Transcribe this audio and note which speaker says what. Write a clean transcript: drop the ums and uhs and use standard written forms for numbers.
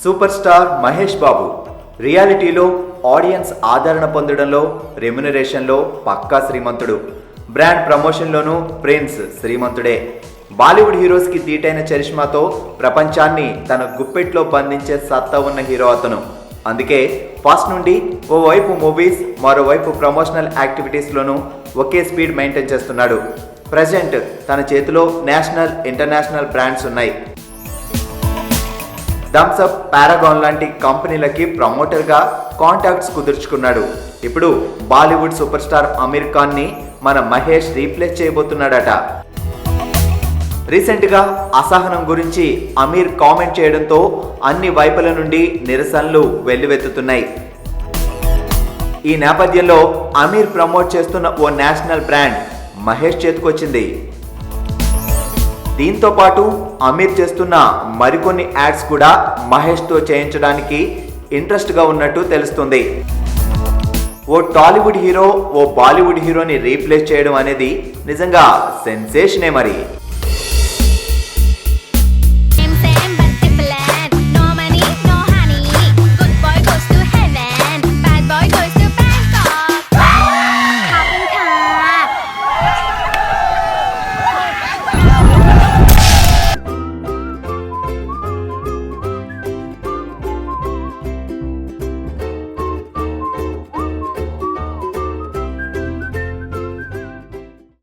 Speaker 1: Super star Mahesh Babu రియాలిటీలో audience ఆదరణ పొందడంలో, రెమ్యునరేషన్లో పక్కా శ్రీమంతుడు. బ్రాండ్ ప్రమోషన్లోనూ ప్రిన్స్ శ్రీమంతుడే. బాలీవుడ్ హీరోస్కి దీటైన చరిష్మాతో ప్రపంచాన్ని తన గుప్పెట్లో బంధించే సత్తా ఉన్న హీరో అతను. అందుకే ఫస్ట్ నుండి ఓవైపు మూవీస్, మరోవైపు ప్రమోషనల్ యాక్టివిటీస్లోనూ ఒకే స్పీడ్ మెయింటైన్ చేస్తున్నాడు. ప్రజెంట్ తన చేతిలో నేషనల్, ఇంటర్నేషనల్ బ్రాండ్స్ ఉన్నాయి. థమ్సప్, పారాగాన్ లాంటి కంపెనీలకి ప్రమోటర్గా కాంటాక్ట్స్ కుదుర్చుకున్నాడు. ఇప్పుడు బాలీవుడ్ సూపర్ స్టార్ అమీర్ ఖాన్ని మన మహేష్ రీప్లేస్ చేయబోతున్నాడట. రీసెంట్గా అసహనం గురించి అమీర్ కామెంట్ చేయడంతో అన్ని వైపుల నుండి నిరసనలు వెల్లువెత్తుతున్నాయి. ఈ నేపథ్యంలో అమీర్ ప్రమోట్ చేస్తున్న ఓ నేషనల్ బ్రాండ్ మహేష్ చేతికొచ్చింది. దీంతో పాటు అమీర్ చేస్తున్న మరికొన్ని యాడ్స్ కూడా మహేష్తో చేయించడానికి ఇంట్రెస్ట్గా ఉన్నట్టు తెలుస్తుంది. ఓ టాలీవుడ్ హీరో ఓ బాలీవుడ్ హీరోని రీప్లేస్ చేయడం అనేది నిజంగా సెన్సేషనే మరి.